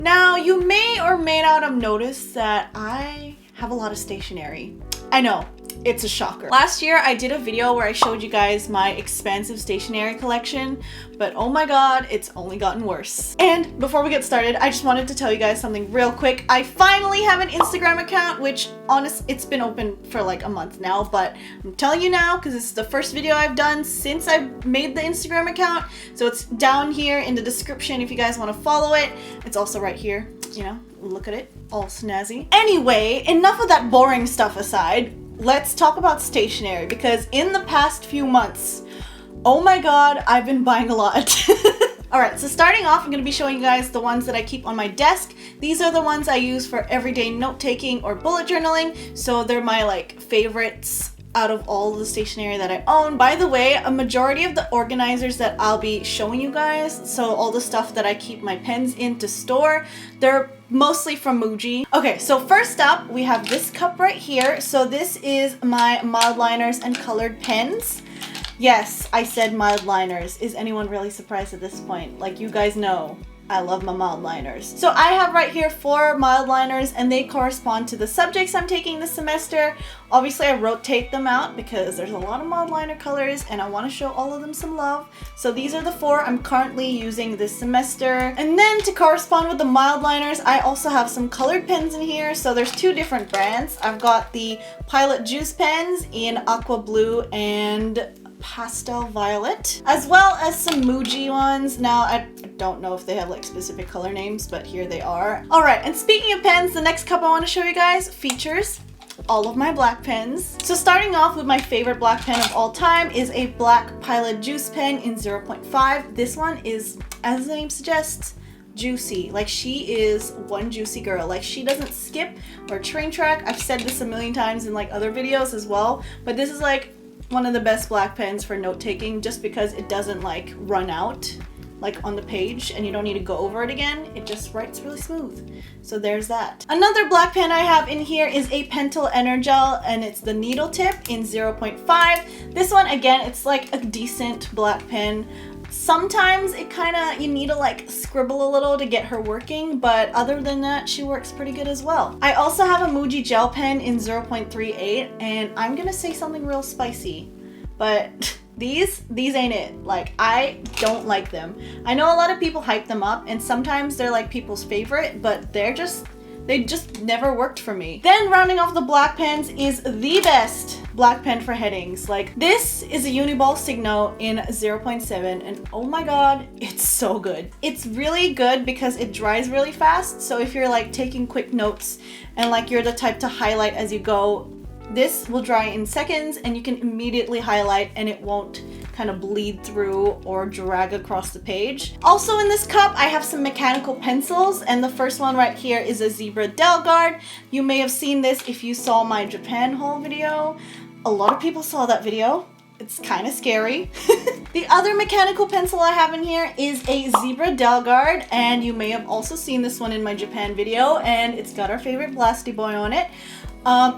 Now, you may or may not have noticed that I have a lot of stationery. I know, it's a shocker. Last year, I did a video where I showed you guys my expansive stationery collection, but oh my god, it's only gotten worse. And before we get started, I just wanted to tell you guys something real quick. I finally have an Instagram account, which it's been open for like a month now, but I'm telling you now because this is the first video I've done since I made the Instagram account. So it's down here in the description if you guys want to follow it. It's also right here, you know, look at it, all snazzy. Anyway, enough of that boring stuff aside. Let's talk about stationery, because in the past few months, oh my god, I've been buying a lot. Alright, so starting off, I'm going to be showing you guys the ones that I keep on my desk. These are the ones I use for everyday note-taking or bullet journaling, so they're my like favorites out of all the stationery that I own. By the way, a majority of the organizers that I'll be showing you guys, so all the stuff that I keep my pens in to store, they're mostly from Muji. Okay, so first up, we have this cup right here. So this is my Mildliners and colored pens. Yes, I said Mildliners. Is anyone really surprised at this point? Like, you guys know I love my Mildliners. So I have right here 4 Mildliners, and they correspond to the subjects I'm taking this semester. Obviously, I rotate them out because there's a lot of Mildliner colors and I want to show all of them some love. So these are the 4 I'm currently using this semester. And then to correspond with the Mildliners, I also have some colored pens in here. So there's 2 different brands. I've got the Pilot Juice pens in aqua blue and pastel violet, as well as some Muji ones. Now, I don't know if they have like specific color names, but here they are. All right, and speaking of pens, the next cup I want to show you guys features all of my black pens. So starting off with my favorite black pen of all time is a black Pilot Juice pen in 0.5. This one is, as the name suggests, juicy. Like, she is one juicy girl. Like, she doesn't skip or train track. I've said this a million times in like other videos as well, but this is like one of the best black pens for note-taking, just because it doesn't like run out like on the page and you don't need to go over it again. It just writes really smooth. So there's that. Another black pen I have in here is a Pentel Energel, and it's the needle tip in 0.5. This one, again, it's like a decent black pen. Sometimes it you need to like scribble a little to get her working, but other than that, she works pretty good as well. I also have a Muji Gel Pen in 0.38, and I'm gonna say something real spicy, but these ain't it. Like, I don't like them. I know a lot of people hype them up, and sometimes they're like people's favorite, but they just never worked for me. Then rounding off the black pens is the best black pen for headings. Like, this is a UniBall Signo in 0.7, and oh my god, it's so good. It's really good because it dries really fast, so if you're like taking quick notes and like you're the type to highlight as you go, this will dry in seconds and you can immediately highlight and it won't kind of bleed through or drag across the page. Also in this cup, I have some mechanical pencils, and the first one right here is a Zebra DelGuard. You may have seen this if you saw my Japan haul video. A lot of people saw that video. It's kind of scary. The other mechanical pencil I have in here is a Zebra DelGuard, and you may have also seen this one in my Japan video, and it's got our favorite Blasty Boy on it.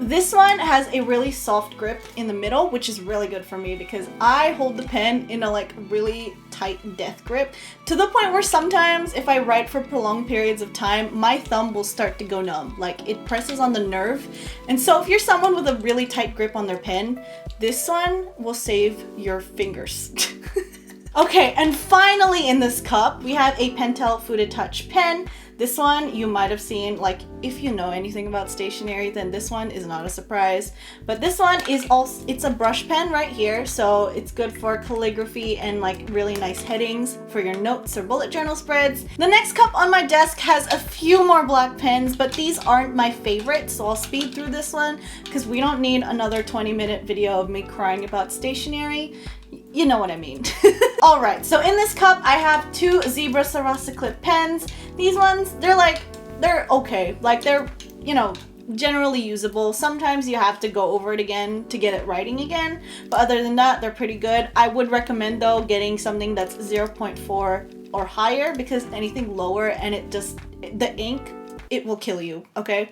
This one has a really soft grip in the middle, which is really good for me because I hold the pen in a like really tight death grip, to the point where sometimes if I write for prolonged periods of time, my thumb will start to go numb. Like, it presses on the nerve. And so if you're someone with a really tight grip on their pen, this one will save your fingers. Okay, and finally in this cup, we have a Pentel Fude Touch pen. This one you might have seen, like, if you know anything about stationery, then this one is not a surprise. But this one is also, it's a brush pen right here, so it's good for calligraphy and like really nice headings for your notes or bullet journal spreads. The next cup on my desk has a few more black pens, but these aren't my favorite, so I'll speed through this one because we don't need another 20-minute video of me crying about stationery. You know what I mean. Alright, so in this cup I have 2 Zebra Sarasa clip pens. These ones, they're okay. Like, they're, you know, generally usable. Sometimes you have to go over it again to get it writing again, but other than that, they're pretty good. I would recommend though getting something that's 0.4 or higher, because anything lower and the ink, it will kill you, okay?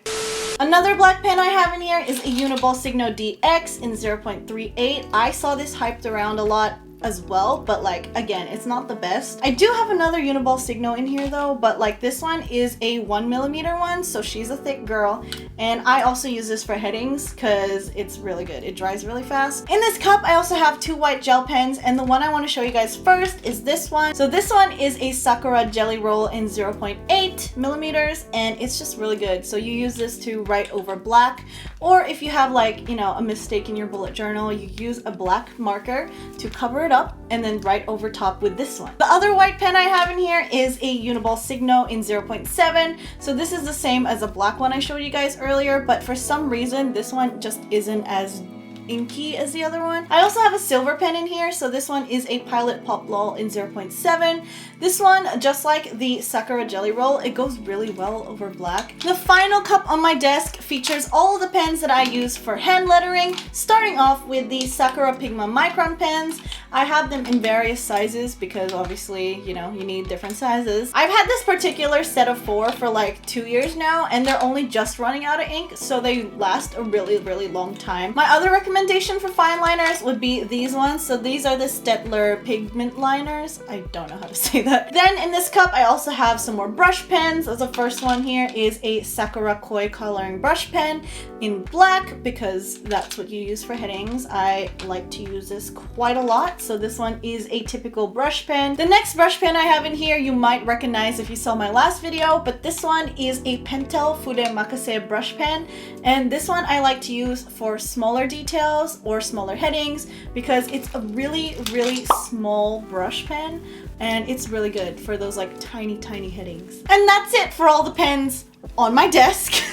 Another black pen I have in here is a UniBall Signo DX in 0.38. I saw this hyped around a lot as well, but like again, it's not the best. I do have another UniBall Signo in here though, but like this one is a 1mm one, so she's a thick girl, and I also use this for headings because it's really good. It dries really fast. In this cup I also have 2 white gel pens, and the one I want to show you guys first is this one. So this one is a Sakura Jelly Roll in 0.8mm, and it's just really good. So you use this to write over black, or if you have like, you know, a mistake in your bullet journal, you use a black marker to cover it up and then write over top with this one. The other white pen I have in here is a UniBall Signo in 0.7. So this is the same as the black one I showed you guys earlier, but for some reason this one just isn't as inky as the other one. I also have a silver pen in here, so this one is a Pilot Pop Lol in 0.7. This one, just like the Sakura Jelly Roll, it goes really well over black. The final cup on my desk features all of the pens that I use for hand lettering, starting off with the Sakura Pigma Micron pens. I have them in various sizes because obviously, you know, you need different sizes. I've had this particular set of 4 for like 2 years now, and they're only just running out of ink, so they last a really long time. My other recommendation for fine liners would be these ones. So these are the Staedtler Pigment liners. I don't know how to say that. Then in this cup I also have some more brush pens. So the first one here is a Sakura Koi coloring brush pen in black because that's what you use for headings. I like to use this quite a lot. So this one is a typical brush pen. The next brush pen I have in here you might recognize if you saw my last video, but this one is a Pentel Fude Makase brush pen, and this one I like to use for smaller details or smaller headings because it's a really small brush pen, and it's really good for those like tiny headings. And that's it for all the pens on my desk.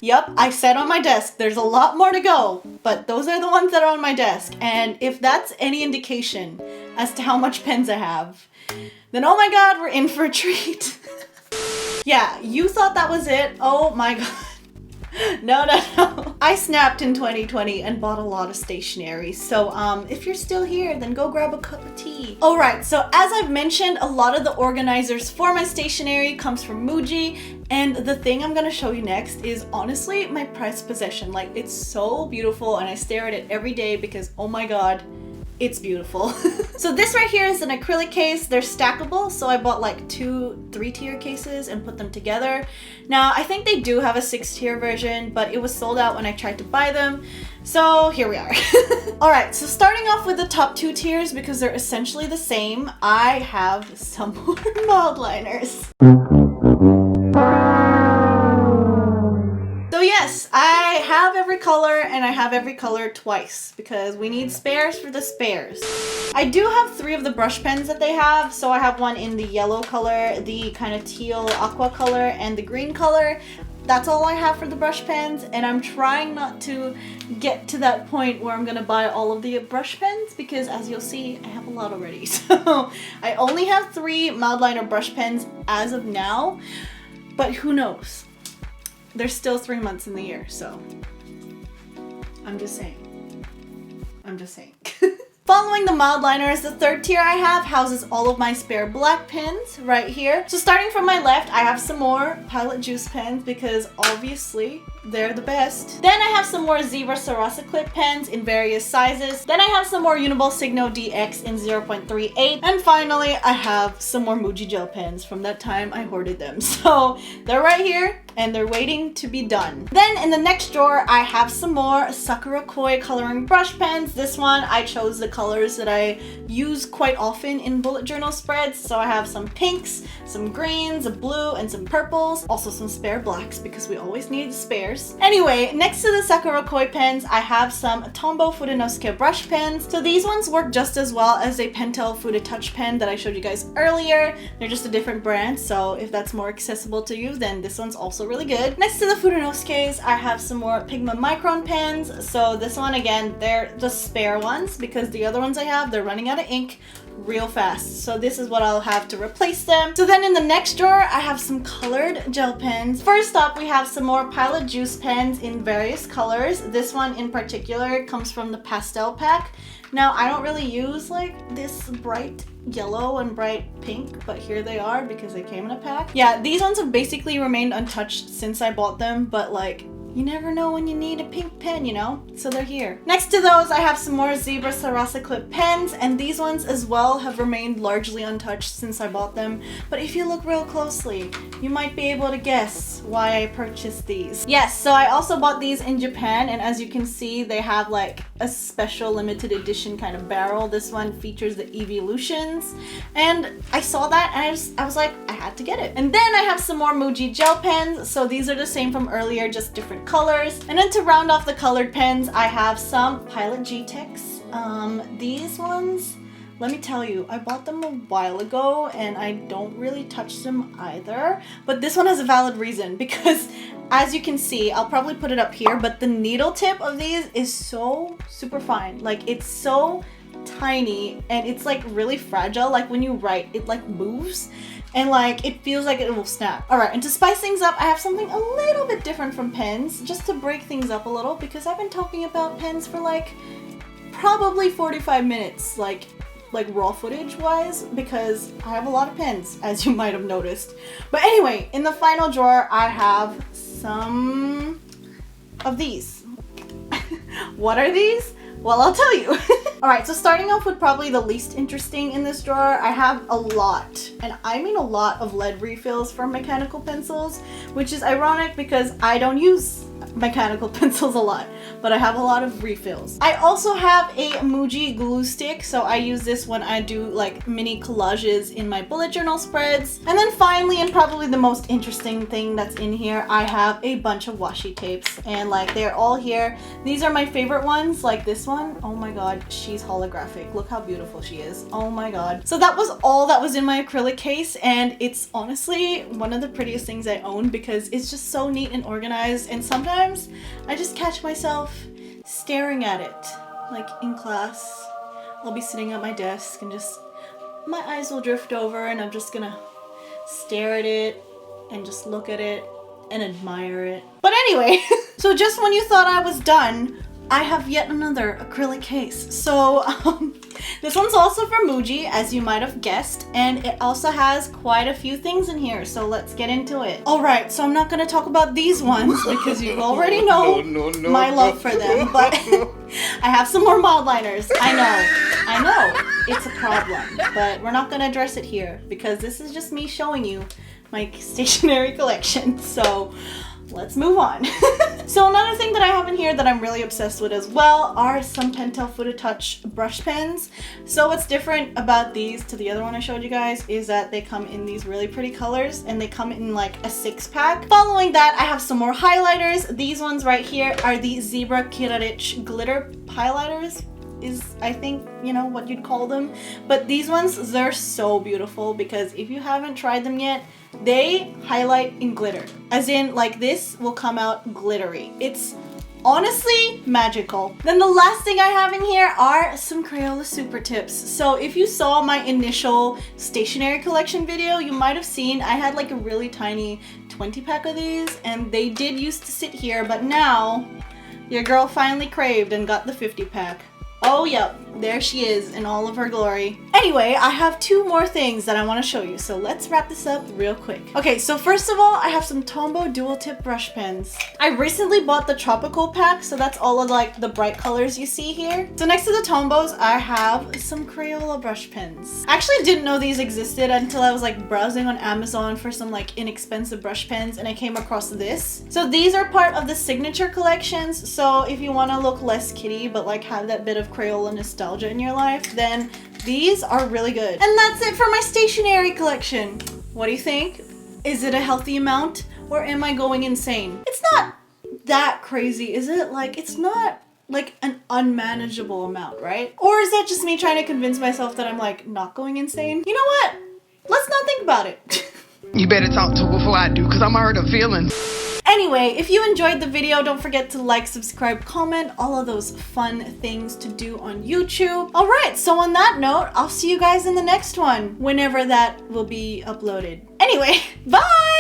Yep, I said on my desk. There's a lot more to go, but those are the ones that are on my desk. And if that's any indication as to how much pens I have, then oh my god, we're in for a treat. Yeah, you thought that was it? Oh my god. No. I snapped in 2020 and bought a lot of stationery. So if you're still here, then go grab a cup of tea. Alright, so as I've mentioned, a lot of the organizers for my stationery comes from Muji. And the thing I'm gonna show you next is honestly my prized possession. Like, it's so beautiful and I stare at it every day because oh my god, it's beautiful. So this right here is an acrylic case. They're stackable, so I bought like 2 3-tier cases and put them together. Now I think they do have a 6-tier version, but it was sold out when I tried to buy them, so here we are. Alright, so starting off with the top 2 tiers because they're essentially the same, I have some more Mildliners. So yes, I have every color, and I have every color twice because we need spares for the spares. I do have 3 of the brush pens that they have. So I have one in the yellow color, the kind of teal aqua color, and the green color. That's all I have for the brush pens, and I'm trying not to get to that point where I'm gonna buy all of the brush pens because as you'll see, I have a lot already. So I only have 3 Mildliner brush pens as of now, but who knows? There's still 3 months in the year, so I'm just saying. Following the Mildliners, the 3rd tier I have houses all of my spare black pens right here. So starting from my left, I have some more Pilot Juice pens because obviously they're the best. Then I have some more Zebra Sarasa clip pens in various sizes. Then I have some more UniBall Signo DX in 0.38. And finally, I have some more Muji Gel Pens from that time I hoarded them. So they're right here and they're waiting to be done. Then in the next drawer, I have some more Sakura Koi coloring brush pens. This one, I chose the colors that I use quite often in bullet journal spreads. So I have some pinks, some greens, a blue, and some purples. Also some spare blacks because we always need spares. Anyway, next to the Sakura Koi pens, I have some Tombow Fudenosuke brush pens. So these ones work just as well as a Pentel Fude Touch pen that I showed you guys earlier. They're just a different brand, so if that's more accessible to you, then this one's also really good. Next to the Fudenosukes, I have some more Pigma Micron pens. So this one, again, they're the spare ones because the other ones I have, they're running out of ink real fast. So this is what I'll have to replace them. So then in the next drawer, I have some colored gel pens. First up, we have some more Pilot Juice pens in various colors. This one in particular comes from the pastel pack. Now, I don't really use like this bright yellow and bright pink, but here they are because they came in a pack. Yeah, these ones have basically remained untouched since I bought them, but like, You never know when you need a pink pen, you know? So they're here. Next to those, I have some more Zebra Sarasa clip pens, and these ones as well have remained largely untouched since I bought them. But if you look real closely, you might be able to guess why I purchased these. Yes, so I also bought these in Japan, and as you can see, they have like a special limited edition kind of barrel. This one features the Evolutions, and I saw that and I was like, I had to get it. And then I have some more Muji Gel Pens. So these are the same from earlier, just different colors. And then to round off the colored pens, I have some Pilot G-Tex. These ones, let me tell you, I bought them a while ago and I don't really touch them either. But this one has a valid reason because as you can see, I'll probably put it up here, but the needle tip of these is so super fine. Like it's so tiny and it's like really fragile. Like when you write, it like moves. And like, it feels like it will snap. All right, and to spice things up, I have something a little bit different from pens, just to break things up a little, because I've been talking about pens for like, probably 45 minutes, like raw footage wise, because I have a lot of pens, as you might have noticed. But anyway, in the final drawer, I have some of these. What are these? Well, I'll tell you. All right, so starting off with probably the least interesting in this drawer, I have a lot, and I mean a lot of lead refills for mechanical pencils, which is ironic because I don't use mechanical pencils a lot, but I have a lot of refills. I also have a Muji glue stick, so I use this when I do like mini collages in my bullet journal spreads. And then finally, and probably the most interesting thing that's in here, I have a bunch of washi tapes, and like they're all here. These are my favorite ones, like this one. Oh my god, she's holographic. Look how beautiful she is. Oh my god. So that was all that was in my acrylic case, and it's honestly one of the prettiest things I own because it's just so neat and organized, and sometimes I just catch myself staring at it. Like in class, I'll be sitting at my desk and just my eyes will drift over and I'm just gonna stare at it and just look at it and admire it. But anyway, so just when you thought I was done, I have yet another acrylic case. So this one's also from Muji, as you might have guessed, and it also has quite a few things in here, so let's get into it. Alright, so I'm not going to talk about these ones because you already know my love for them, but I have some more Mildliners. I know, it's a problem, but we're not going to address it here because this is just me showing you my stationery collection, so let's move on. So another thing that I have in here that I'm really obsessed with as well are some Pentel Fudetouch brush pens. So what's different about these to the other one I showed you guys is that they come in these really pretty colors and they come in like a 6-pack. Following that, I have some more highlighters. These ones right here are the Zebra Kirarich glitter highlighters. Is I think, you know, what you'd call them. But these ones, they're so beautiful because if you haven't tried them yet, they highlight in glitter. As in, like, this will come out glittery. It's honestly magical. Then the last thing I have in here are some Crayola Supertips. So if you saw my initial stationery collection video, you might have seen I had like a really tiny 20-pack of these, and they did used to sit here, but now your girl finally craved and got the 50-pack. Oh yep, there she is in all of her glory. Anyway, I have 2 more things that I want to show you, so let's wrap this up real quick. Okay, so first of all, I have some Tombow dual tip brush pens. I recently bought the tropical pack, so that's all of like the bright colors you see here. So next to the Tombows, I have some Crayola brush pens. I actually didn't know these existed until I was like browsing on Amazon for some like inexpensive brush pens, and I came across this. So these are part of the signature collections, so if you want to look less kiddie but like have that bit of Crayola nostalgia in your life, then these are really good. And that's it for my stationery collection. What do you think? Is it a healthy amount or am I going insane? It's not that crazy, is it? Like, it's not like an unmanageable amount, right? Or is that just me trying to convince myself that I'm like not going insane? You know what? Let's not think about it. You better talk to her before I do, because I'm hurt her feelings. Anyway, if you enjoyed the video, don't forget to like, subscribe, comment, all of those fun things to do on YouTube. Alright, so on that note, I'll see you guys in the next one, whenever that will be uploaded. Anyway, bye!